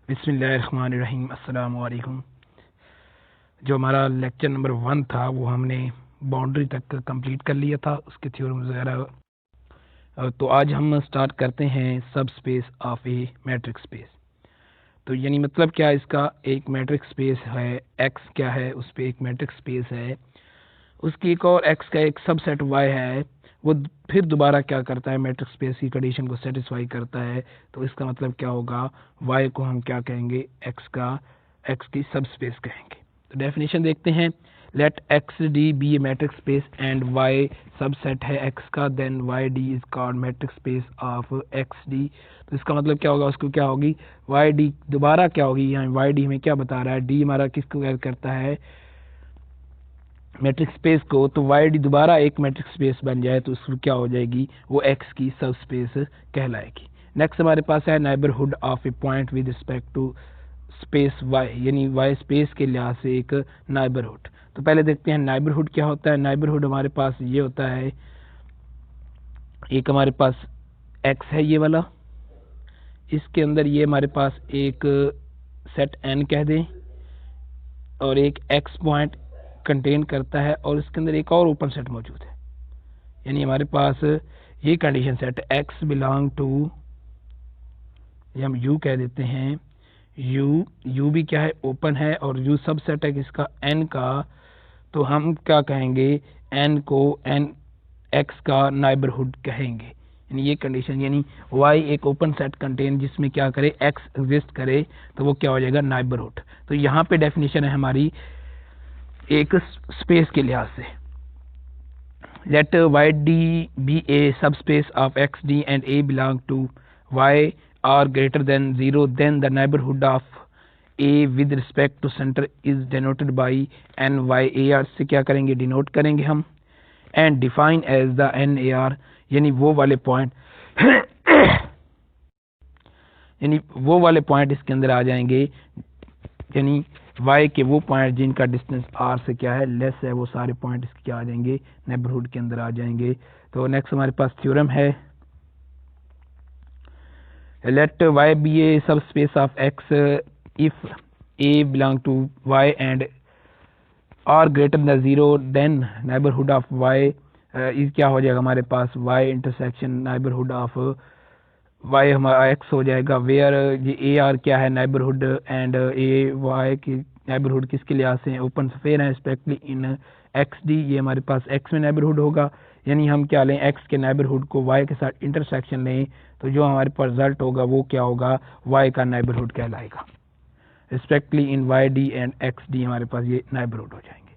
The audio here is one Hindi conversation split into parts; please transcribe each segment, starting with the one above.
बिस्मिल्लाहिर्रहमानिर्रहीम। अस्सलाम वालेकुम। जो हमारा लेक्चर नंबर 1 था वो हमने बाउंड्री तक कंप्लीट कर लिया था, उसके थ्योरम्स वगैरह। तो आज हम स्टार्ट करते हैं सब space of A matrix space. तो यानी मतलब क्या है इसका, एक मैट्रिक्स स्पेस है, एक्स क्या है उस पर एक मैट्रिक्स स्पेस है, उसकी एक और एक्स का एक सबसेट वाई है, वो फिर दोबारा क्या करता है, मैट्रिक्स स्पेस की कंडीशन को सेटिस्फाई करता है। तो इसका मतलब क्या होगा, वाई को हम क्या कहेंगे, एक्स की सब स्पेस कहेंगे। तो डेफिनेशन देखते हैं, let x D be a matrix space and Y subset है एक्स का, then Y D is called metric space of X D. तो इसका मतलब क्या होगा, उसको क्या होगी, वाई डी दोबारा क्या होगी, यहाँ वाई डी हमें क्या बता रहा है, डी हमारा किसको क्या करता है, मैट्रिक्स स्पेस को। तो वाई डी दोबारा एक मैट्रिक्स स्पेस बन जाए तो उसको क्या हो जाएगी, वो एक्स की सब स्पेस कहलाएगी। नेक्स्ट हमारे पास है neighbourhood of a point with respect to space Y, यानी वाई स्पेस के लिहाज से एक नाइबरहुड। तो पहले देखते हैं नाइबरहुड क्या होता है। नाइबरहुड हमारे पास ये होता है, एक हमारे पास एक्स है ये वाला, इसके अंदर ये हमारे पास एक सेट एन कह दें, और एक एक्स पॉइंट कंटेन करता है, और इसके अंदर एक और ओपन सेट मौजूद है। यानी हमारे पास ये condition set X belong to, हम यू कह देते हैं, यू भी क्या है, ओपन है, और यू सब सेट है किसका, एन का। तो हम क्या कहेंगे, एन को एन एक्स का नाइबरहुड कहेंगे। यानी ये कंडीशन, यानी वाई एक ओपन सेट कंटेन जिसमें क्या करे, एक्स एग्जिस्ट करे, तो वो क्या हो जाएगा, नाइबरहुड। तो यहाँ पे डेफिनेशन है हमारी एक स्पेस के लिहाज से, let Y D be a subspace of X D and A belong to Y R greater than 0, then the neighbourhood of A with respect to centre is denoted by N Y A R से क्या करेंगे, डिनोट करेंगे हम, and define as the N A R, यानी वो वाले पॉइंट यानी वो वाले पॉइंट इसके अंदर आ जाएंगे, यानी y के वो पॉइंट जिनका डिस्टेंस r से क्या है, लेस है, वो सारे पॉइंट इसके क्या आ जाएंगे, नेबरहुड के अंदर आ जाएंगे। तो नेक्स्ट हमारे पास थ्योरम है, let y be a subspace of x if a belong to y and r greater than 0, then neighbourhood of y is क्या हो जाएगा हमारे पास, y intersection neighbourhood of y हमारा x हो जाएगा, वेयर ये ए आर क्या है, नाइबरहुड, एंड ए वाई की नाइबरहुड किसके लिहाज से ओपन स्फेयर है, स्पेशली इन एक्स डी, ये हमारे पास x में नाइबरहुड होगा। यानी हम क्या लें, x के नाइबरहुड को y के साथ इंटरसेक्शन लें, तो जो हमारे पास रिजल्ट होगा वो क्या होगा, y का नाइबरहुड कहलाएगा, respectively in Y D and X D हमारे पास ये नाइबरहुड हो जाएंगे।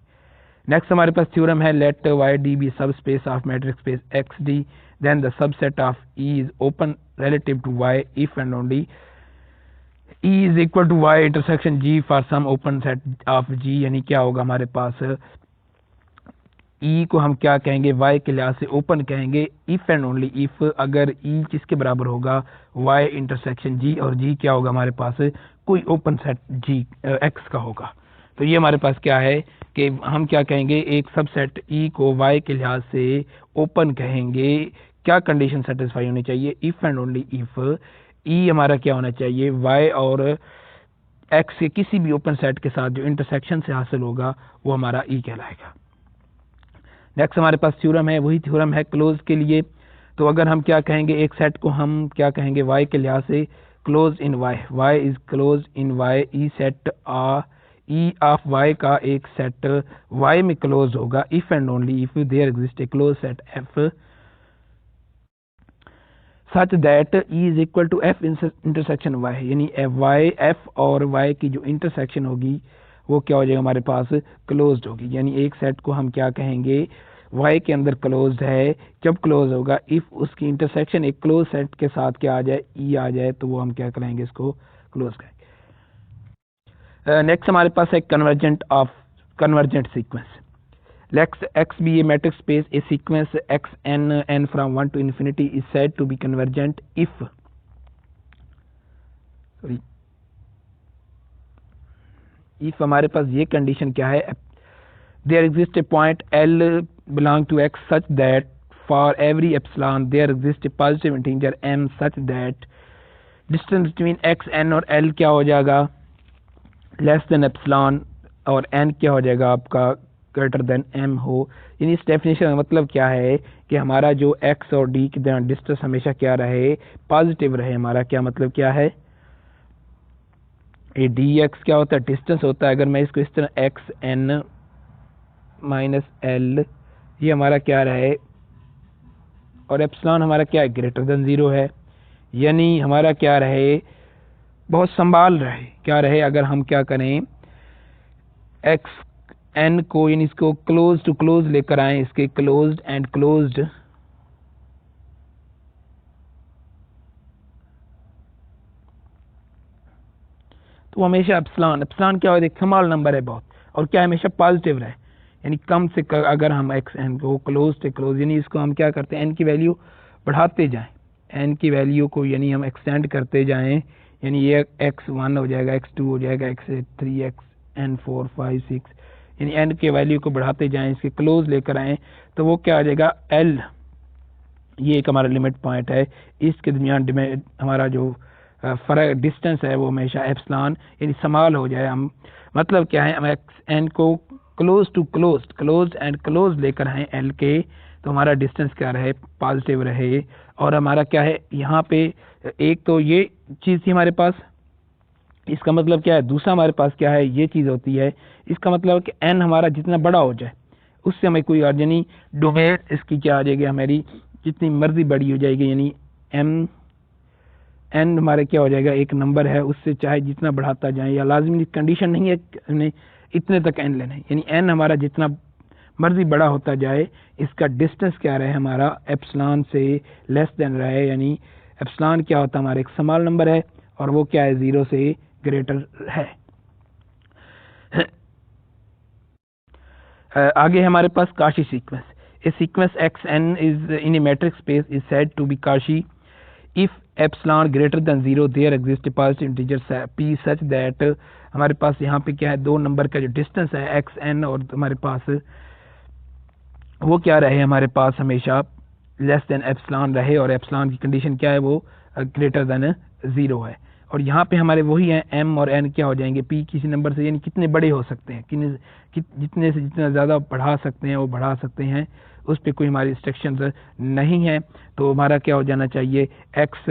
नेक्स्ट हमारे पास थ्योरम है, let Y D be subspace of matrix space x D, then the subset of E is open relative to y if and only e is equal to y intersection g for some open set of g। यानी क्या होगा हमारे पास, e को हम क्या कहेंगे, y के लिहाज से ओपन कहेंगे, if and only if अगर e किसके बराबर होगा, y इंटरसेक्शन g, और g क्या होगा हमारे पास, कोई ओपन सेट g x का होगा। तो ये हमारे पास क्या है कि हम क्या कहेंगे, एक सबसेट e को y के लिहाज से ओपन कहेंगे, क्या कंडीशन सेटिस्फाई होनी चाहिए, इफ एंड ओनली इफ ई हमारा क्या होना चाहिए, y और x के किसी भी ओपन सेट के साथ जो इंटरसेक्शन से हासिल होगा वो हमारा ई कहलाएगा। नेक्स्ट हमारे पास थ्योरम है, वही थ्योरम है क्लोज के लिए। तो अगर हम क्या कहेंगे, एक सेट को हम क्या कहेंगे, y के लिहाज से close in y is close in y, E set E of y का एक सेट y में क्लोज होगा, if and only if there exist a close set f such that E is equal to F intersection Y, यानी वाई एफ और वाई की जो इंटरसेक्शन होगी वो क्या हो जाएगा, हमारे पास क्लोज्ड होगी। यानी एक सेट को हम क्या कहेंगे, वाई के अंदर क्लोज्ड है, जब क्लोज होगा इफ उसकी इंटरसेक्शन एक क्लोज सेट के साथ क्या आ जाए, ई आ जाए, तो वो हम क्या करेंगे, इसको क्लोज करेंगे। नेक्स्ट हमारे पास है convergent sequence. Let X be a matrix space, a sequence x n from 1 to infinity is said to be convergent if हमारे पास ये कंडीशन क्या है, there exists a point L belong to X such that for every epsilon there exists a positive integer m such that distance between X N और एल क्या हो जाएगा, लेस देन एप्सिलॉन, और एन क्या हो जाएगा आपका ग्रेटर देन एम हो। यानी इस डेफिनेशन का मतलब क्या है कि हमारा जो एक्स और डी के दरमियान डिस्टेंस हमेशा क्या रहे, पॉजिटिव रहे। हमारा क्या मतलब क्या है, ये डी एक्स क्या होता है, डिस्टेंस होता है। अगर मैं इसको इस तरह एक्स एन माइनस एल, ये हमारा क्या रहे, और एप्सिलॉन हमारा क्या है, ग्रेटर देन 0 है। यानी हमारा क्या रहे, बहुत संभाल रहे, क्या रहे, अगर हम क्या करें एक्स एन को, यानी इसको क्लोज टू क्लोज लेकर आए, इसके क्लोज्ड एंड क्लोज्ड, तो हमेशा एप्सिलॉन क्या हो, एक स्मॉल नंबर है बहुत, और क्या हमेशा पॉजिटिव रहे। यानी कम से अगर हम एक्स एन को क्लोज से क्लोज, यानी इसको हम क्या करते हैं, एन की वैल्यू बढ़ाते जाएं, एन की वैल्यू को यानी हम एक्सटेंड करते जाएं, यानी ये x1 हो जाएगा, x2 हो जाएगा, x3, xn 4 5 6, यानी एन के वैल्यू को बढ़ाते जाएं, इसके क्लोज लेकर आए, तो वो क्या आ जाएगा एल, ये एक हमारा लिमिट पॉइंट है। इसके दरमियान हमारा जो फर्क डिस्टेंस है वो हमेशा एप्सिलॉन यानी स्मॉल हो जाए। हम मतलब क्या है, हम एक्स एन को close to close and close लेकर आए एल के, तो हमारा डिस्टेंस क्या रहे, पॉजिटिव रहे। और हमारा क्या है यहाँ पे, एक तो ये चीज़ थी हमारे पास, इसका मतलब क्या है, दूसरा हमारे पास क्या है, ये चीज़ होती है, इसका मतलब कि एन हमारा जितना बड़ा हो जाए उससे हमें कोई और, यानी डोमेन इसकी क्या आ जाएगी, हमारी जितनी मर्जी बड़ी हो जाएगी, यानी एम एन हमारे क्या हो जाएगा, एक नंबर है, उससे चाहे जितना बढ़ाता जाए, या लाजमी कंडीशन नहीं है हमने इतने तक एन लेना है, यानी एन हमारा जितना मर्जी बड़ा होता जाए, इसका डिस्टेंस क्या रहे हमारा एप्सिलॉन से लेस देन रहे। यानी एप्सिलॉन क्या होता है, हमारा एक स्मॉल नंबर है, और वो क्या है, 0 से ग्रेटर है। आगे हमारे पास Cauchy sequence, a sequence x N is in a metric space is said to be Cauchy if epsilon greater than 0 there exist a positive integer p such that, हमारे पास यहाँ पे क्या है, दो नंबर का जो डिस्टेंस है एक्स एन, और हमारे पास वो क्या रहे, हमारे पास हमेशा लेस देन एप्सिलॉन रहे, और एप्सिलॉन की कंडीशन क्या है, वो ग्रेटर देन 0 है। और यहाँ पे हमारे वही हैं m और n क्या हो जाएंगे, p किसी नंबर से, यानी कितने बड़े हो सकते हैं, जितने से जितना ज़्यादा बढ़ा सकते हैं वो बढ़ा सकते हैं, उस पर कोई हमारी रिस्ट्रिक्शन नहीं है। तो हमारा क्या हो जाना चाहिए, x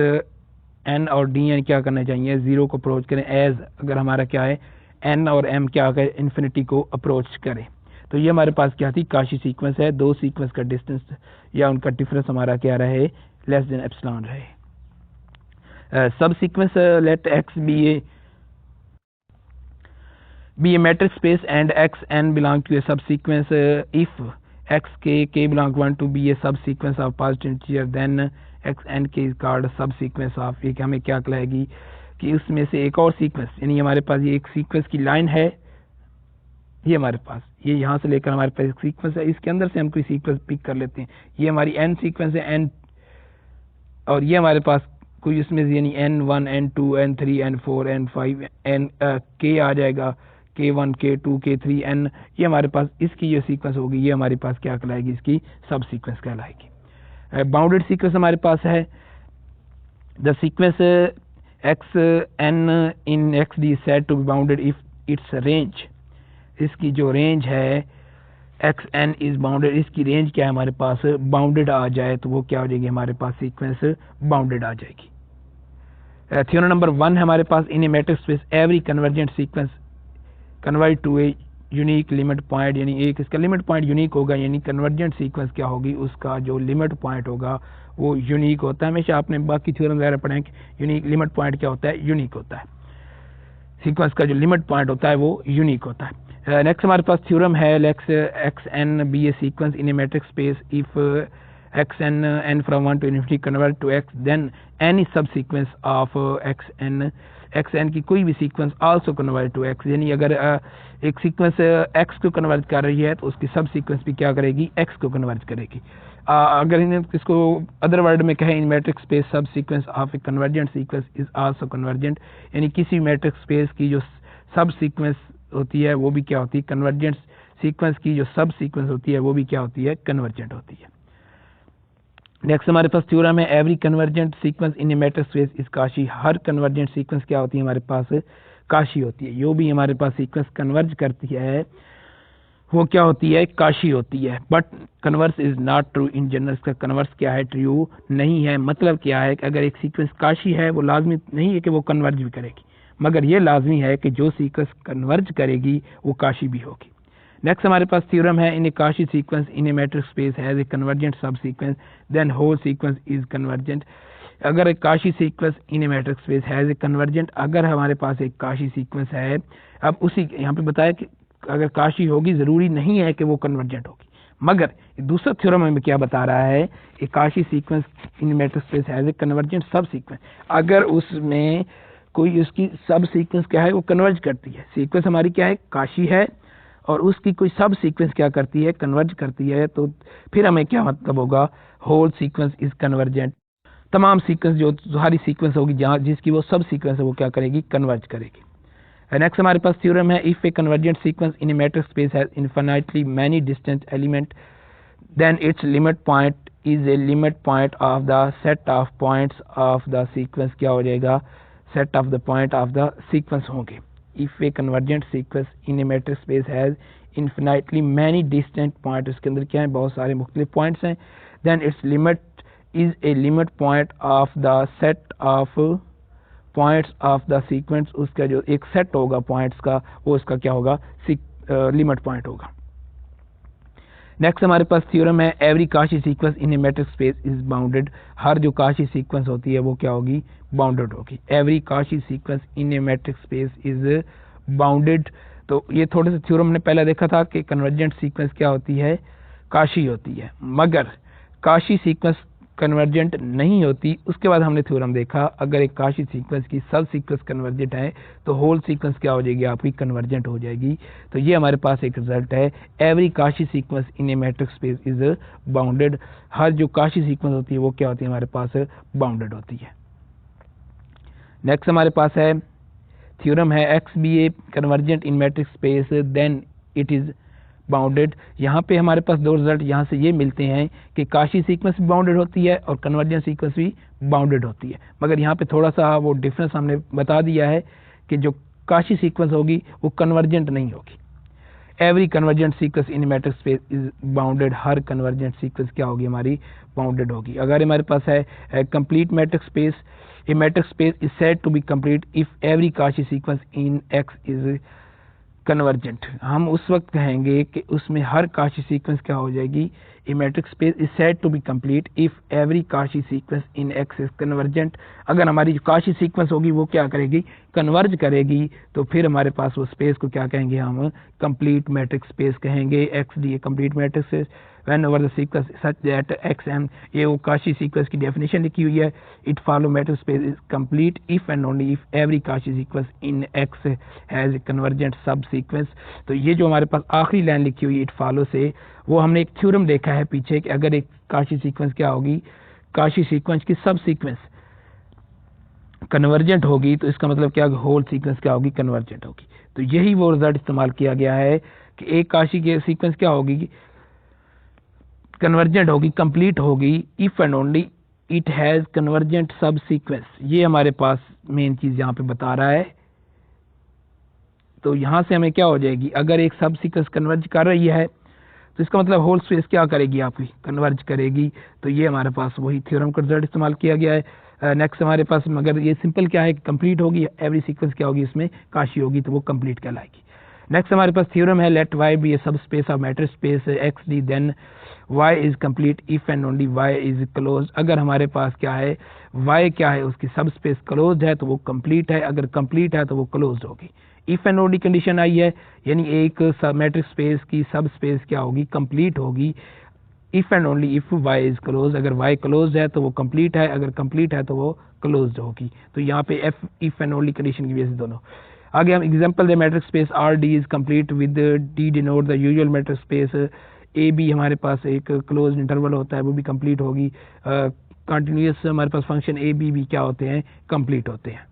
n और d n क्या करना चाहिए, 0 को अप्रोच करें, एज अगर हमारा क्या है n और m क्या करें, इन्फिनिटी को अप्रोच करें। तो ये हमारे पास क्या थी, काशी सीक्वेंस है, दो सीक्वेंस का डिस्टेंस या उनका डिफरेंस हमारा क्या रहे, लेस देन एप्सिलॉन रहे। Subsequence let x be a matrix space and x n belong to a subsequence if x k belong to be a subsequence of positive integer then x n k is called a subsequence of, ये हमें क्या कहलाएगी कि उसमें से एक और सीक्वेंस, यानी हमारे पास ये एक सीक्वेंस की लाइन है, ये हमारे पास ये यहाँ से लेकर हमारे पास एक सीक्वेंस है, इसके अंदर से हम कोई सीक्वेंस पिक कर लेते हैं, ये हमारी n सीक्वेंस है n, और ये हमारे पास कोई इसमें से यानी n1 n2 n3 n4 n5 n k आ जाएगा, k1 k2 k3 n, ये हमारे पास इसकी जो सीक्वेंस होगी ये हमारे पास क्या कहलाएगी, इसकी सब सीक्वेंस कहलाएगी। बाउंडेड सीक्वेंस हमारे पास है, the sequence x N in X D said to be bounded if its range, इसकी जो रेंज है एक्स एन इज बाउंडेड, इसकी रेंज क्या है हमारे पास, बाउंडेड आ जाए, तो वो क्या हो जाएगी, हमारे पास सीक्वेंस बाउंडेड आ जाएगी। थ्योरम नंबर 1 है हमारे पास, in a matrix space every convergent sequence convert to a unique limit point, यानी एक इसका लिमिट पॉइंट यूनिक होगा, यानी कन्वर्जेंट सीक्वेंस क्या होगी, उसका जो लिमिट पॉइंट होगा वो यूनिक होता है। हमेशा आपने बाकी थ्योरम वगैरह पढ़े कि यूनिक लिमिट पॉइंट क्या होता है, यूनिक होता है, सीक्वेंस का जो लिमिट पॉइंट होता है वो यूनिक होता है। नेक्स्ट हमारे पास थ्योरम है, X N be a sequence in a matrix space if X N N from 1 to infinity convert to X then any subsequence of X N की कोई भी sequence also convert to X, यानी अगर एक सीक्वेंस एक्स को कन्वर्ट कर रही है तो उसकी सब सीक्वेंस भी क्या करेगी, एक्स को कन्वर्ट करेगी। अगर इन्हें इसको अदर वर्ड में कहें, इन मैट्रिक्स स्पेस सब sequence of A convergent sequence is also convergent, यानी किसी मैट्रिक्स स्पेस की जो सब सीक्वेंस होती है वो भी क्या होती है, कन्वर्जेंट सीक्वेंस की जो सब सीक्वेंस होती है वो भी क्या होती है, कन्वर्जेंट होती है। नेक्स्ट हमारे पास थ्योरम है every convergent sequence in a matrix space is Kashi. Her convergent sequence क्या होती है हमारे पास काशी होती है। जो भी हमारे पास सीक्वेंस कन्वर्ज करती है वो क्या होती है काशी होती है। But converse is not true in general. इसका कन्वर्स क्या है ट्रू नहीं है। मतलब क्या है कि अगर एक सीक्वेंस काशी है वो लाजमी नहीं है कि वो कन्वर्ज भी करेगी, मगर ये लाजमी है कि जो सीक्वेंस कन्वर्ज करेगी वो काशी भी होगी। नेक्स्ट हमारे पास थ्योरम है in a Cauchy sequence in a matrix space has a convergent subsequence then whole sequence is convergent. अगर एक Cauchy sequence in a matrix space has a convergent, अगर हमारे पास एक काशी सीक्वेंस है, अब उसी यहाँ पे बताया कि अगर काशी होगी जरूरी नहीं है कि वो कन्वर्जेंट होगी, मगर दूसरा थ्योरम हमें क्या बता रहा है एक Cauchy sequence in matrix space has a convergent सब सीक्वेंस। अगर उसमें कोई उसकी सब सीक्वेंस क्या है वो कन्वर्ज करती है। सीक्वेंस हमारी क्या है काशी है और उसकी कोई सब सीक्वेंस क्या करती है कन्वर्ज करती है, तो फिर हमें क्या मतलब होगा होल सीक्वेंस इज कन्वर्जेंट। तमाम सीक्वेंस जो सारी सीक्वेंस होगी जहाँ जिसकी वो सब सीक्वेंस है वो क्या करेगी कन्वर्ज करेगी। नेक्स्ट हमारे पास थ्योरम है if a convergent sequence in a matrix space has infinitely many distant element then its limit point is a limit point of the set of points of the sequence. क्या हो जाएगा set of the point of the sequence होंगे। If a convergent sequence in a matrix space has infinitely many distant point, इसके अंदर क्या है बहुत सारे मुख्तलिफ पॉइंट्स हैं, then its limit is a limit point of the set of points of the sequence. उसका जो एक सेट होगा पॉइंट्स का वो इसका क्या होगा लिमिट पॉइंट होगा। नेक्स्ट हमारे पास थ्योरम है every Cauchy sequence in a matrix space is bounded. हर जो काशी सीक्वेंस होती है वो क्या होगी बाउंडेड होगी। Every Cauchy sequence in a matrix space is bounded. तो ये थोड़े से थ्योरम ने पहले देखा था कि कन्वर्जेंट सीक्वेंस क्या होती है काशी होती है, मगर काशी सीक्वेंस कन्वर्जेंट नहीं होती। उसके बाद हमने थ्योरम देखा अगर एक काशी सीक्वेंस की सब सीक्वेंस कन्वर्जेंट है तो होल सीक्वेंस क्या हो जाएगी आपकी कन्वर्जेंट हो जाएगी। तो ये हमारे पास एक रिजल्ट है every Cauchy sequence in a matrix space is bounded. हर जो काशी सीक्वेंस होती है वो क्या होती है हमारे पास बाउंडेड होती है। नेक्स्ट हमारे पास है थ्योरम है X be a convergent in matrix space then it is bounded. यहाँ पे हमारे पास दो रिजल्ट यहाँ से ये मिलते हैं कि काशी सीक्वेंस भी बाउंडेड होती है और कन्वर्जेंट सीक्वेंस भी बाउंडेड होती है, मगर यहाँ पे थोड़ा सा वो डिफरेंस हमने बता दिया है कि जो काशी सीक्वेंस होगी वो कन्वर्जेंट नहीं होगी। Every convergent sequence in matrix space is bounded. हर कन्वर्जेंट सीक्वेंस क्या होगी हमारी बाउंडेड होगी। अगर हमारे पास है complete matrix space, a matrix space is said to be complete if every Cauchy sequence in x is convergent. हम उस वक्त कहेंगे कि उसमें हर काशी सीक्वेंस क्या हो जाएगी a matrix space is said to be complete if every Cauchy sequence in x is convergent. अगर हमारी जो काशी सीक्वेंस होगी वो क्या करेगी कन्वर्ज करेगी, तो फिर हमारे पास वो स्पेस को क्या कहेंगे हम कंप्लीट मैट्रिक्स स्पेस कहेंगे। X D a complete matrix space when over the sequence such that X M, ये वो काशी सीक्वेंस की डेफिनेशन लिखी हुई है। It follow matrix space is complete if and only if every Cauchy sequence in X has a convergent subsequence. तो ये जो हमारे पास आखिरी लाइन लिखी हुई है इट फॉलो से, वो हमने एक थ्योरम देखा है पीछे कि अगर एक काशी सीक्वेंस क्या होगी काशी सीक्वेंस की सब सीक्वेंस कन्वर्जेंट होगी तो इसका मतलब क्या होल सीक्वेंस क्या होगी कन्वर्जेंट होगी। तो यही वो रिजल्ट इस्तेमाल किया गया है कि एक काशी की सीक्वेंस क्या होगी कन्वर्जेंट होगी कंप्लीट होगी if and only it has convergent सब सीक्वेंस। ये हमारे पास मेन चीज यहाँ पे बता रहा है। तो यहाँ से हमें क्या हो जाएगी अगर एक सब सीक्वेंस कन्वर्ज कर रही है तो इसका मतलब होल स्पेस क्या करेगी आपकी कन्वर्ज करेगी। तो ये हमारे पास वही थ्योरम का रिजल्ट इस्तेमाल किया गया है। नेक्स्ट हमारे पास मगर ये सिंपल क्या है कि कंप्लीट होगी एवरी सीक्वेंस क्या होगी इसमें काशी होगी तो वो कंप्लीट कहलाएगी। नेक्स्ट हमारे पास थ्योरम है let Y be a subspace of matrix space x D then y is complete if and only y is close. अगर हमारे पास क्या है y क्या है उसकी सब स्पेस क्लोज है तो वो कंप्लीट है, अगर कंप्लीट है तो वो क्लोज होगी। इफ एंड ओनली कंडीशन आई है यानी एक मैट्रिक्स स्पेस की सब स्पेस क्या होगी कंप्लीट होगी if and only if y is close. अगर y क्लोज है तो वो कंप्लीट है, अगर कंप्लीट है तो वो क्लोज होगी। तो यहाँ पे इफ एंड ओनली कंडीशन की वजह से दोनों। आगे हम एग्जांपल दे matrix space R D is complete with D denote the usual matrix space A B हमारे पास एक क्लोज इंटरवल होता है वो भी कंप्लीट होगी। कंटिन्यूस हमारे पास फंक्शन ए बी भी क्या होते हैं कंप्लीट होते हैं।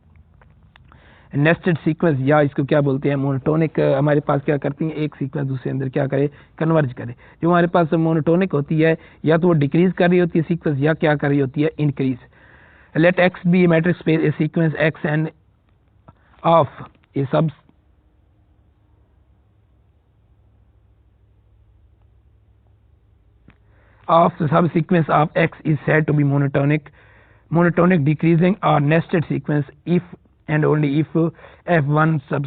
नेस्टेड सीक्वेंस या इसको क्या बोलते हैं मोनोटोनिक, हमारे पास क्या करती है एक सीक्वेंस दूसरे अंदर क्या करे कन्वर्ज करे। जो हमारे पास मोनोटोनिक होती है या तो वो डिक्रीज कर रही होती है सीक्वेंस या क्या कर रही होती है increase. Let x be matrix space a sequence x n of a sub of the subsequence of x is said to be monotonic decreasing or nested sequence if and only if f1 सब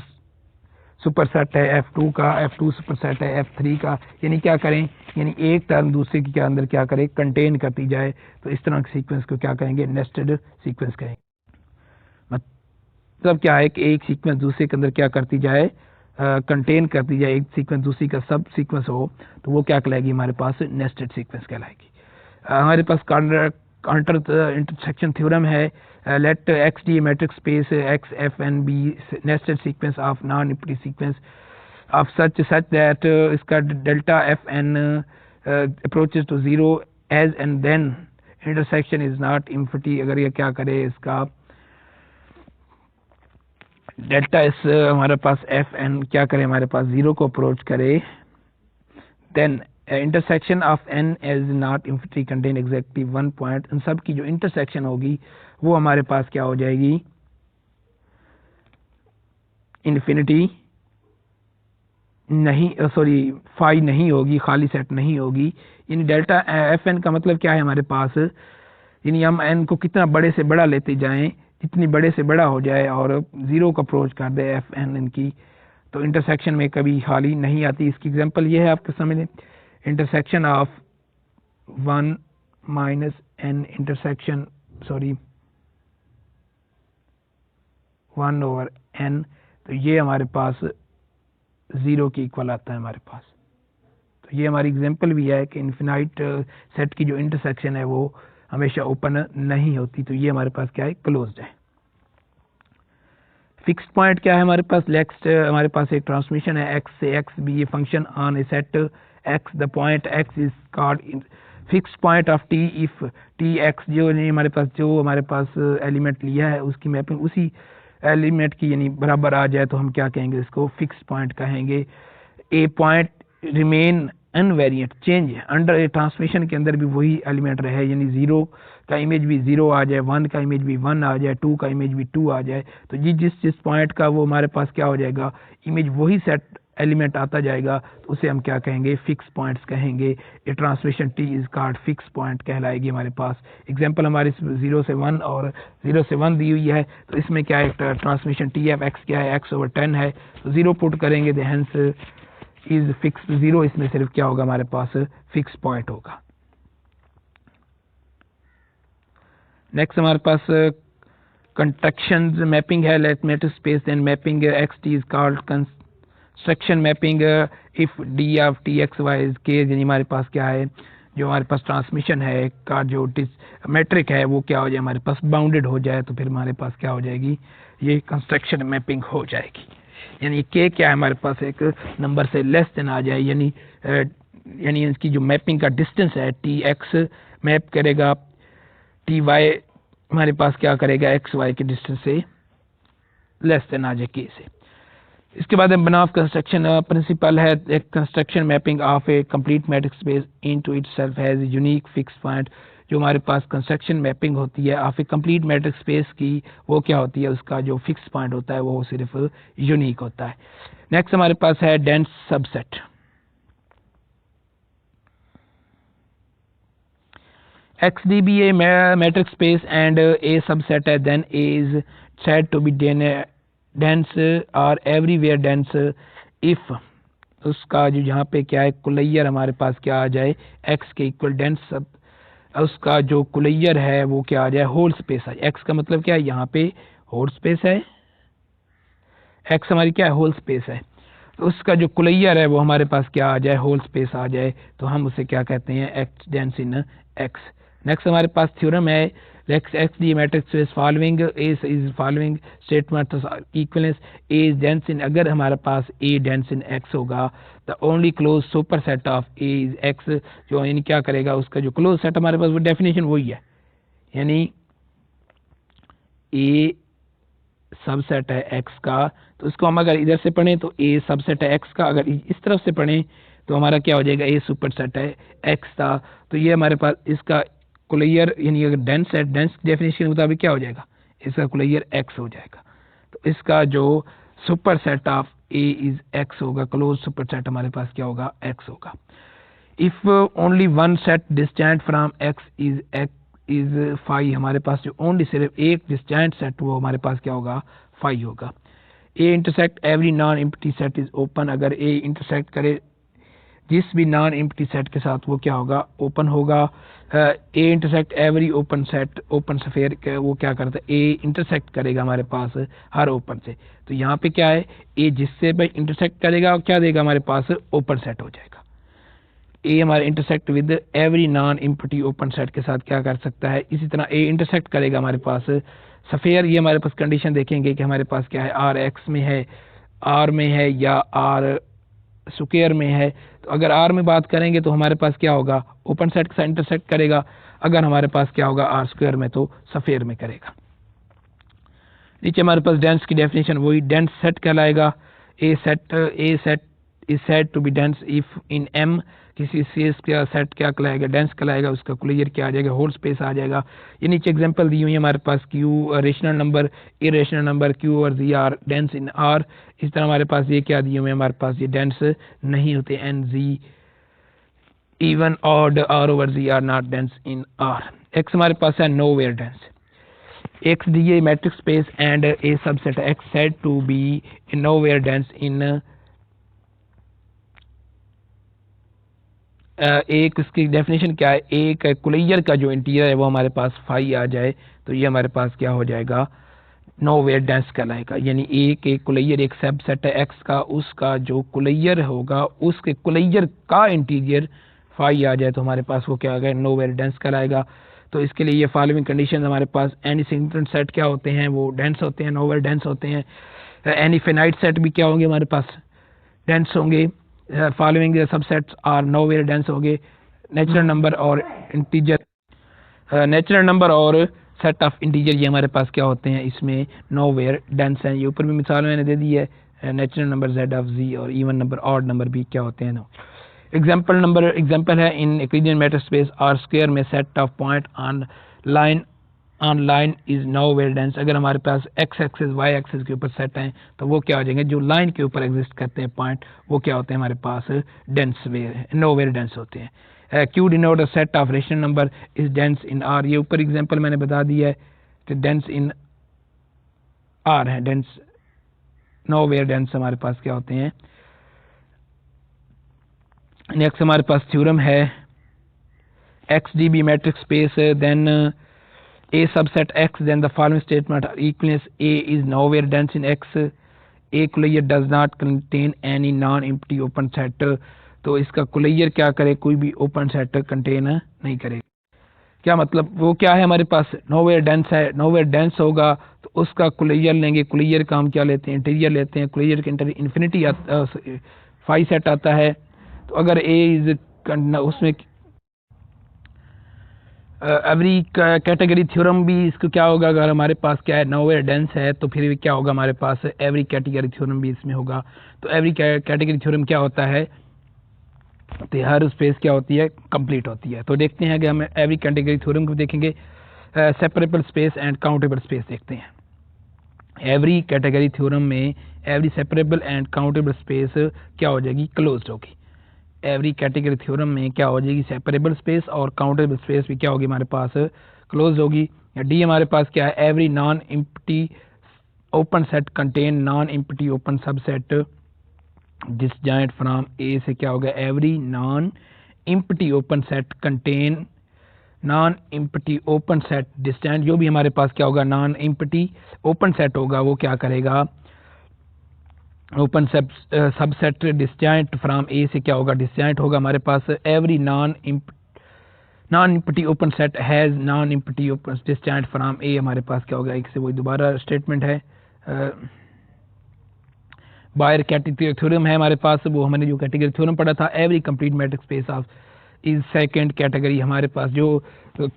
सुपरसेट है f2 का, f2 सुपरसेट है f3 का, यानी क्या करें यानी एक टर्म दूसरे के अंदर क्या करे कंटेन करती जाए, तो इस तरह के सीक्वेंस को क्या कहेंगे नेस्टेड सीक्वेंस कहेंगे। मतलब क्या है कि एक सीक्वेंस दूसरे के अंदर क्या करती जाए कंटेन करती जाए, एक सीक्वेंस दूसरी का सब सीक्वेंस हो तो वो क्या कहलाएगी हमारे पास नेस्टेड सीक्वेंस कहलाएगी। हमारे पास काउंटर इंटरसेक्शन थ्योरम है। Let x d matrix space x f n be nested sequence of non empty sequence of such that इसका delta f n approaches to zero as and then intersection is not empty. अगर ये क्या करे इसका डेल्टा इस हमारे पास एफ एन क्या करे हमारे पास जीरो को अप्रोच करे, then intersection of n is not infinity contain exactly one point. इन सब की जो इंटरसेक्शन होगी वो हमारे पास क्या हो जाएगी इन्फिनिटी नहीं, सॉरी फाई नहीं होगी, खाली सेट नहीं होगी। यानी डेल्टा एफ एन का मतलब क्या है हमारे पास, यानी हम एन को कितना बड़े से बड़ा लेते जाएं, जितनी बड़े से बड़ा हो जाए और जीरो का अप्रोच कर दे एफ एन इनकी, तो इंटरसेक्शन में कभी खाली नहीं आती। इसकी एग्जांपल ये है आपके सामने intersection of 1 minus N intersection 1 over N, तो ये हमारे पास जीरो की इक्वल आता है हमारे पास। तो ये हमारी एग्जांपल भी है कि इन्फिनाइट सेट की जो इंटरसेक्शन है वो हमेशा ओपन नहीं होती, तो ये हमारे पास क्या है क्लोज्ड है। फिक्स्ड पॉइंट क्या है हमारे पास, नेक्स्ट हमारे पास एक ट्रांसमिशन है एक्स से एक्स बी, ये function on A set x, the point x is called fixed point of T if T x, जो हमारे पास एलिमेंट लिया है उसकी मैपिंग उसी एलिमेंट की यानी बराबर आ जाए तो हम क्या कहेंगे इसको फिक्स्ड पॉइंट कहेंगे। ए पॉइंट रिमेन अनवेरिएंट चेंज अंडर ए ट्रांसमिशन के अंदर भी वही एलिमेंट रहे, यानी जीरो का इमेज भी जीरो आ जाए, 1 का इमेज भी 1 आ जाए, 2 का इमेज भी 2 आ जाए, तो जिस पॉइंट का वो हमारे पास क्या हो जाएगा इमेज वही सेट एलिमेंट आता जाएगा, तो उसे हम क्या कहेंगे फिक्स पॉइंट्स कहेंगे। A transmission T is called fix point कहलाएगी हमारे पास। एग्जांपल हमारी 0 से 1 और 0 से 1 दी हुई है, तो इसमें क्या है ट्रांसमिशन टी एफ एक्स क्या है x/10 है, तो 0 पुट करेंगे तो हेंस इज फिक्स 0, इसमें सिर्फ क्या होगा हमारे पास फिक्स पॉइंट होगा। नेक्स्ट हमारे पास कंस्ट्रक्शन मैपिंग है। Let matrix space then mapping X T is called construction mapping if D of T X Y is K, यानी हमारे पास क्या है जो हमारे पास ट्रांसमिशन है का जो मैट्रिक है वो क्या हो जाए हमारे पास बाउंडेड हो जाए, तो फिर हमारे पास क्या हो जाएगी ये कंस्ट्रक्शन मैपिंग हो जाएगी। यानी के क्या है हमारे पास एक नंबर से लेस देन आ जाए, यानी इसकी जो मैपिंग का डिस्टेंस है टी एक्स मैप करेगा टी वाई हमारे पास क्या करेगा एक्स वाई के डिस्टेंस से लेस देन आ जाए के से। इसके बाद बनाफ कंस्ट्रक्शन प्रिंसिपल है एक construction mapping of A complete matrix space into itself has unique fix point. जो हमारे पास कंस्ट्रक्शन मैपिंग होती है of A complete matrix space की वो क्या होती है उसका जो फिक्स पॉइंट होता है वो सिर्फ यूनिक होता है। नेक्स्ट हमारे पास है dense subset. XDB a matrix space and a subset है, then A is said to be dense or everywhere dense if उसका जो यहाँ पे क्या है कुलैयर हमारे पास क्या आ जाए x के इक्वल डेंस सब उसका जो कुलैयर है वो क्या आ जाए होल स्पेस है। x का मतलब क्या है यहाँ पे होल स्पेस है, x हमारी क्या है होल स्पेस है, तो उसका जो कुलैयर है वो हमारे पास क्या आ जाए होल स्पेस आ जाए, तो हम उसे क्या कहते हैं एक्स डेंस इन x। नेक्स्ट हमारे पास थ्योरम है x d matrix is following is following statement equivalence A is dense इन, अगर हमारे पास ए डेंस इन x होगा the only close super set of A is x, जो यानी क्या करेगा उसका जो क्लोज सेट हमारे पास वो डेफिनेशन वही है, यानी ए सबसेट है एक्स का, तो इसको हम अगर इधर से पढ़ें तो ए सबसेट है एक्स का, अगर इस तरफ से पढ़ें तो हमारा क्या हो जाएगा, ए सुपरसेट है एक्स का। तो ये हमारे पास इसका कुलैयर यानी अगर डेंस है, डेंस डेफिनेशन के मुताबिक क्या हो जाएगा, इसका कुलैयर एक्स हो जाएगा। तो इसका जो superset of A is X होगा, क्लोज सुपरसेट हमारे पास क्या होगा, एक्स होगा। If only one set distant from X is phi, हमारे पास जो ओनली सिर्फ एक डिस्टेंट सेट वो हमारे पास क्या होगा, फाई होगा। A intersect every non empty set is open, अगर ए इंटरसेक्ट करे जिस भी नॉन एम्प्टी सेट के साथ वो क्या होगा, ओपन होगा। A intersect every open set, open sphere वो क्या करता है, ए इंटरसेक्ट करेगा हमारे पास हर ओपन से। तो यहाँ पे क्या है, ए जिससे भाई इंटरसेक्ट करेगा और क्या देगा हमारे पास, ओपन सेट हो जाएगा। ए हमारे intersect with every non empty open set के साथ क्या कर सकता है, इसी तरह ए इंटरसेक्ट करेगा हमारे पास स्फीयर। ये हमारे पास कंडीशन देखेंगे कि हमारे पास क्या है, आर एक्स में है, आर में है या आर स्क्वायर में है। तो अगर आर में बात करेंगे तो हमारे पास क्या होगा, ओपन सेट के साथ इंटरसेक्ट करेगा, अगर हमारे पास क्या होगा आर स्क्वायर में तो स्फीयर में करेगा। नीचे हमारे पास डेंस की डेफिनेशन वही डेंस सेट कहलाएगा। A set is said to be dense if in M, किसी सीएस का सेट क्या कहलाएगा, डेंस कहलाएगा, उसका क्लियर क्या आ जाएगा, होल स्पेस आ जाएगा। ये नीचे एग्जांपल दी हुई है हमारे पास, Q rational number, irrational number, Q और G are dense in R. इस तरह हमारे पास ये क्या दिए हुए हैं, हमारे पास ये डेंस नहीं होते, N G even odd R over G are not dense in R. X हमारे पास है nowhere dense. X D a metric space and a subset X said to be in nowhere dense in एक उसकी डेफिनेशन क्या है, एक कुलैयर का जो इंटीरियर है वो हमारे पास फाई आ जाए तो ये हमारे पास क्या हो जाएगा, नो वेयर डेंस कहलाएगा। यानी एक कुलैयर एक सबसेट है एक्स का, उसका जो कुलैयर होगा उसके कुलैयर का इंटीरियर फाई आ जाए तो हमारे पास वो क्या आ गया, नो वेयर डेंस कहलाएगा। तो इसके लिए ये फॉलोइंग कंडीशन हमारे पास, एनी सिंगल सेट क्या होते हैं, वो डेंस होते हैं, नो वेयर डेंस होते हैं। एनी फिनाइट सेट भी क्या होंगे हमारे पास, डेंस होंगे। Following subsets are nowhere dense हो गए। नेचुरल नंबर और इंटीजर, नेचुरल नंबर और सेट ऑफ इंटीजर ये हमारे पास क्या होते हैं, इसमें नो वेयर डेंस हैं। ये ऊपर भी मिसाल मैंने दे दी है, नेचुरल नंबर जेड ऑफ जी और इवन नंबर ऑड नंबर भी क्या होते हैं, नो। एग्जाम्पल है in Euclidean matrix space R square में set of point on line is nowhere dense. अगर हमारे पास एक्स एक्सिस वाई एक्सिस के ऊपर सेट हैं तो वो क्या हो जाएंगे, जो लाइन के ऊपर एग्जिस्ट करते हैं पॉइंट वो क्या होते हैं हमारे पास, dense where, nowhere dense होते हैं। Q denote a set of rational number is dense in R. ये ऊपर एग्जांपल मैंने बता दिया है कि डेंस इन आर है, डेंस नो वेयर डेंस हमारे पास क्या होते हैं। नेक्स्ट हमारे पास थ्योरम है, x D be metric space then A subset X, then the following statement are equivalence: A is nowhere dense in X, A कुलैयर does not contain any non-empty open set। तो इसका कुलैयर क्या करे, कोई भी ओपन सेट कंटेन नहीं करेगा। क्या मतलब, वो क्या है हमारे पास, नोवेयर डेंस है, नोवेयर डेंस होगा तो उसका कुलैयर लेंगे, कुलैयर का हम क्या लेते हैं, इंटीरियर लेते हैं, कुलैयर के इंटीरियर इन्फिनिटी फाई सेट आता है। तो अगर A इज उसमें एवरी कैटेगरी थ्योरम भी इसको क्या होगा, अगर हमारे पास क्या है नोवेयर डेंस है तो फिर क्या होगा हमारे पास, एवरी कैटेगरी थ्योरम भी इसमें होगा। तो एवरी कैटेगरी थ्योरम क्या होता है, तो हर स्पेस क्या होती है, कंप्लीट होती है। तो देखते हैं कि हम एवरी कैटेगरी थ्योरम को देखेंगे, separable space and countable space देखते हैं। एवरी कैटेगरी थ्योरम में every separable and countable space क्या हो जाएगी, क्लोज्ड होगी। एवरी कैटेगरी थ्योरम में क्या हो जाएगी, सेपरेबल स्पेस और काउंटेबल स्पेस भी क्या होगी हमारे पास, क्लोज होगी। डी हमारे पास क्या है, every non empty open set contain non empty open subset disjoint from A से क्या होगा, every non empty open set contain non empty open set disjoint. जो भी हमारे पास क्या होगा, नॉन एम्प्टी ओपन सेट होगा वो क्या करेगा, open subset disjoint from A से क्या होगा, डिसजॉइंट होगा हमारे पास। Every non empty open set has non empty open disjoint from A हमारे पास क्या होगा, एक से वही दोबारा स्टेटमेंट है। बायर कैटेगरी थ्योरम है हमारे पास, वो हमने जो कैटेगरी थ्योरम पढ़ा था, every complete matrix space of is second category. हमारे पास जो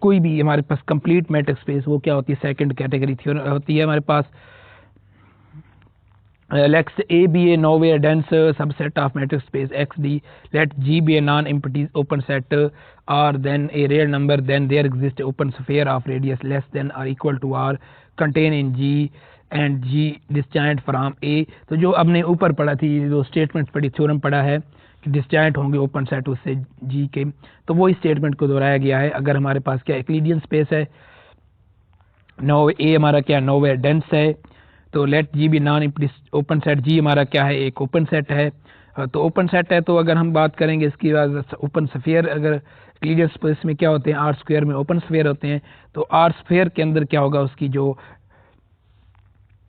कोई भी हमारे पास कंप्लीट मैट्रिक्स स्पेस वो क्या होती है, सेकंड कैटेगरी थ्योरम होती है हमारे पास। Let A be a nowhere dense subset of matrix space XD. Let G be a non-empty open set R, then a real number. Then there exists open sphere of radius less than or equal to R contained in G and G disjoint from A. तो जो हमने ऊपर पढ़ा थी, जो स्टेटमेंट पढ़ी, थ्योरम पढ़ा है कि डिस्जॉइंट होंगे ओपन सेट उससे G के, तो वो इस स्टेटमेंट को दोहराया गया है। अगर हमारे पास क्या यूक्लिडियन स्पेस है, नो ए हमारा क्या नोवेयर डेंस है, तो let G be non empty open set, G हमारा क्या है एक ओपन सेट है। तो ओपन सेट है, तो अगर हम बात करेंगे इसकी बाद ओपन स्फीयर, अगर यूक्लिडियन स्पेस में क्या होते हैं, आर स्क्वायर में ओपन स्फीयर होते हैं, तो आर स्फीयर के अंदर क्या होगा, उसकी जो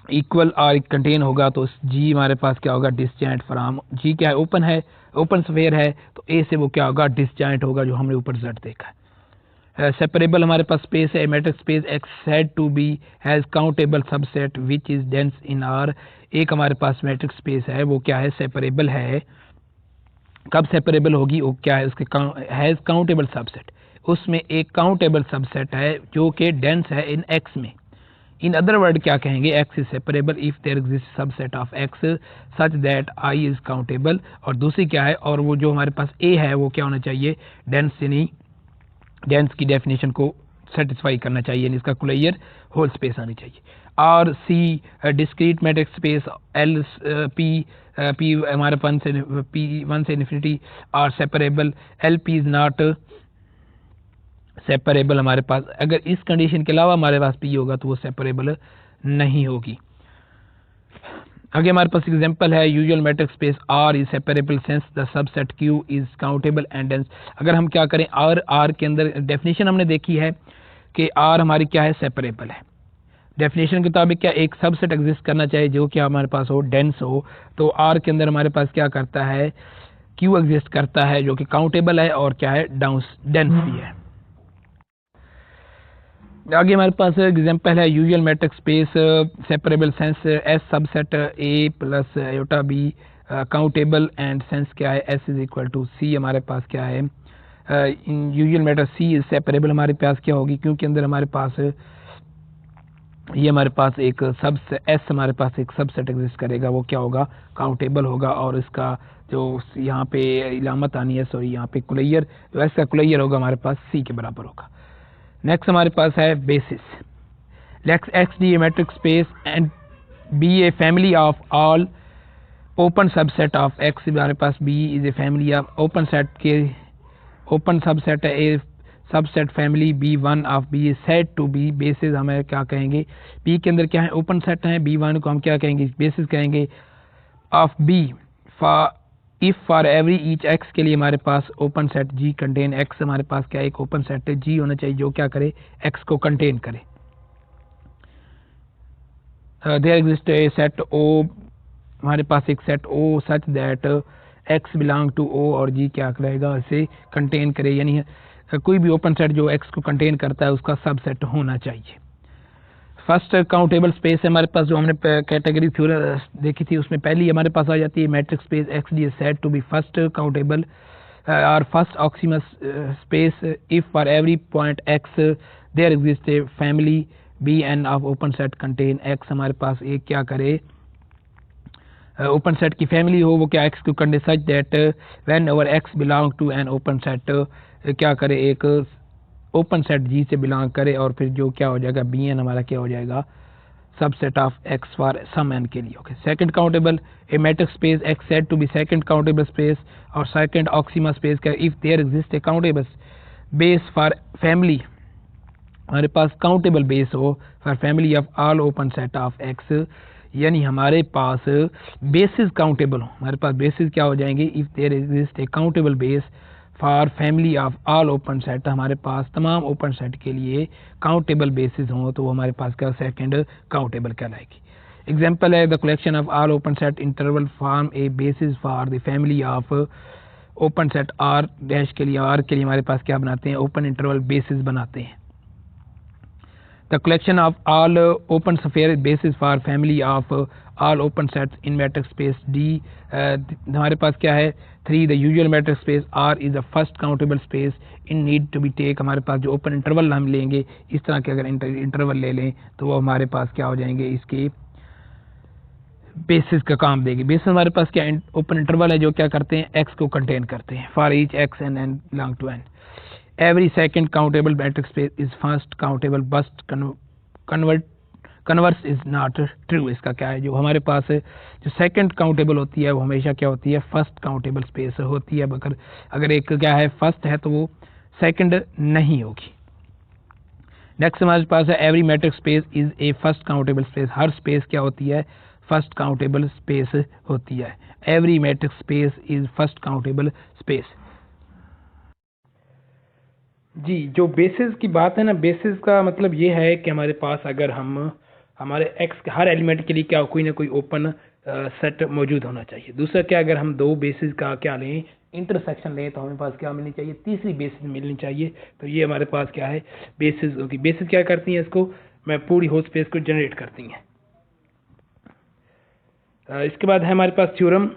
इक्वल आर कंटेन होगा, तो जी हमारे पास क्या होगा डिस्जॉइंट फ्रॉम, जी क्या है ओपन है, ओपन स्फीयर है, तो ए से वो क्या होगा डिस्जॉइंट होगा, जो हमने ऊपर रिजल्ट देखा है। सेपरेबल हमारे पास स्पेस है, matrix space X said to be has countable subset which is dense in R. एक हमारे पास मैट्रिक्स स्पेस है, वो क्या है सेपरेबल है। कब सेपरेबल होगी, वो क्या है उसके हैज काउंटेबल सबसेट, उसमें एक काउंटेबल सबसेट है जो कि डेंस है इन एक्स में। इन अदर वर्ड क्या कहेंगे, X is separable if there exist subset of X such that I is countable. और दूसरी क्या है, और वो जो हमारे पास ए है वो क्या होना चाहिए डेंस, यानी डेंस की डेफिनेशन को सेटिस्फाई करना चाहिए, यानी इसका कुलैयर होल स्पेस आनी चाहिए। और C discrete matrix space L P हमारे वन से इन्फिनिटी और separable, L P is not separable हमारे पास, अगर इस कंडीशन के अलावा हमारे पास पी होगा तो वो सेपरेबल नहीं होगी। आगे हमारे पास एग्जांपल है, usual matrix space R is separable since the subset Q is countable and dense. अगर हम क्या करें, आर के अंदर डेफिनेशन हमने देखी है कि आर हमारी क्या है सेपरेबल है। डेफिनेशन के मुताबिक क्या एक सबसेट एग्जिस्ट करना चाहिए जो कि हमारे पास हो डेंस हो, तो आर के अंदर हमारे पास क्या करता है क्यू एग्जिस्ट करता है जो कि काउंटेबल है और क्या है डेंस भी है। आगे हमारे पास एग्जांपल है, usual matrix space separable since S subset A plus iota B countable and dense क्या है S is equal to C. हमारे पास क्या है in usual matrix C is separable हमारे पास क्या होगी, क्योंकि अंदर हमारे पास ये हमारे पास एक सब एस हमारे पास एक सबसेट एग्जिस्ट करेगा, वो क्या होगा काउंटेबल होगा, और इसका जो यहाँ पे इलामत आनी है, सॉरी यहाँ पे कुलैयर, जो एस का कुलैयर होगा हमारे पास सी के बराबर होगा। नेक्स्ट हमारे पास है basis, let's x D a matrix space and B a family of all open subset of x. हमारे पास B is a family of open set के ओपन सबसेट है, a subset family B one of B is said to be basis. हमें क्या कहेंगे, बी के अंदर क्या है ओपन सेट है, बी वन को हम क्या कहेंगे बेसिस कहेंगे of B for if for every each x के लिए हमारे पास ओपन सेट जी कंटेन एक्स। हमारे पास क्या एक ओपन सेट है जी होना चाहिए जो क्या करे एक्स को कंटेन करे। There exist a set O, हमारे पास एक set O such that X belong to O और जी क्या करेगा इसे कंटेन करे, यानी कोई भी ओपन सेट जो एक्स को कंटेन करता है उसका सब सेट होना चाहिए। फर्स्ट काउंटेबल स्पेस है हमारे पास, जो हमने कैटेगरी थ्योरम देखी थी उसमें पहली हमारे पास आ जाती है matrix space x d is said to be first countable और first axioms space if for every point x there exist a family B n of open set contain x. हमारे पास एक क्या करे ओपन सेट की फैमिली हो, वो क्या एक्स को contain such that whenever X belong to an open set क्या करे एक ओपन सेट जी से बिलोंग करे, और फिर जो क्या हो जाएगा बी एन हमारा क्या हो जाएगा subset of X for some N के लिए। Okay, second countable a matrix space X said to be second countable space और सेकंड ऑक्सीमा स्पेस का if there exist a countable base for family, हमारे पास काउंटेबल बेस हो for family of all open set of X, यानी हमारे पास बेसिस काउंटेबल हो, हमारे पास बेसिस क्या हो जाएंगे if there exist a countable base for family of all open set, हमारे पास तमाम ओपन सेट के लिए काउंटेबल बेसिस हों तो वो हमारे पास क्या सेकंड काउंटेबल कहलाएगी। एग्जांपल है the collection of all open set interval form a basis for the family of open set R dash के लिए, आर के लिए हमारे पास क्या बनाते हैं ओपन इंटरवल बेसिस बनाते हैं। The collection of all open sphere basis for family of all open sets in matrix space D, हमारे पास क्या है 3 the usual matrix space R is the first countable space in need to be take. हमारे पास जो ओपन इंटरवल हम लेंगे इस तरह के अगर इंटरवल ले लें तो वो हमारे पास क्या हो जाएंगे इसके बेसिस का काम देगी। बेसिस हमारे पास क्या ओपन इंटरवल है जो क्या करते हैं, एक्स को कंटेन करते हैं। For each X N N belong to N, every second countable matrix space is first countable but converse is not true. इसका क्या है, जो हमारे पास है जो सेकंड काउंटेबल होती है वो हमेशा क्या होती है, फर्स्ट काउंटेबल स्पेस होती है। अगर एक क्या है फर्स्ट है तो वो सेकंड नहीं होगी। नेक्स्ट हमारे पास है every matrix space is a first countable space. हर स्पेस क्या होती है, फर्स्ट काउंटेबल स्पेस होती है। Every matrix space is first countable space. जी, जो बेसिस की बात है ना, बेसिस का मतलब ये है कि हमारे पास अगर हम हमारे एक्स के हर एलिमेंट के लिए क्या कोई ना कोई ओपन सेट मौजूद होना चाहिए। दूसरा क्या, अगर हम दो बेसिस का क्या लें, इंटरसेक्शन लें, तो हमें पास क्या मिलनी चाहिए, तीसरी बेसिस मिलनी चाहिए। तो ये हमारे पास क्या है, बेसिस होगी। बेसिस क्या करती हैं, इसको मैं पूरी होल स्पेस को जनरेट करती हैं। इसके बाद है हमारे पास theorem,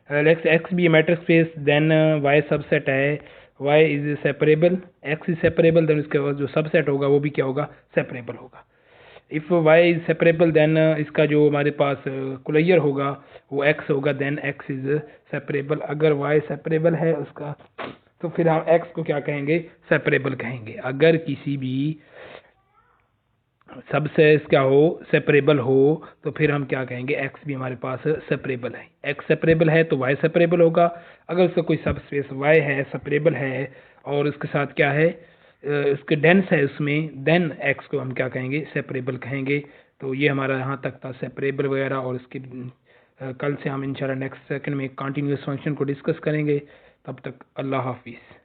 x be matrix space then Y subset है, y is separable, x is separable, then उसके बाद जो सबसेट होगा वो भी क्या होगा, सेपरेबल होगा। If y is separable then इसका जो हमारे पास कुलैयर होगा वो x होगा, देन x इज सेपरेबल। अगर y सेपरेबल है उसका तो फिर हम x को क्या कहेंगे, सेपरेबल कहेंगे। अगर किसी भी सबसे क्या हो, सेपरेबल हो, तो फिर हम क्या कहेंगे, x भी हमारे पास सेपरेबल है। x सेपरेबल है तो y सेपरेबल होगा। अगर उसका कोई सब स्पेस y है, सेपरेबल है, और उसके साथ क्या है, उसके डेंस है उसमें, देन x को हम क्या कहेंगे, सेपरेबल कहेंगे। तो ये हमारा यहाँ तक था सेपरेबल वगैरह, और इसके कल से हम इंशाल्लाह नेक्स्ट सेकंड में कंटिन्यूअस फंक्शन को डिस्कस करेंगे। तब तक अल्लाह हाफिज़।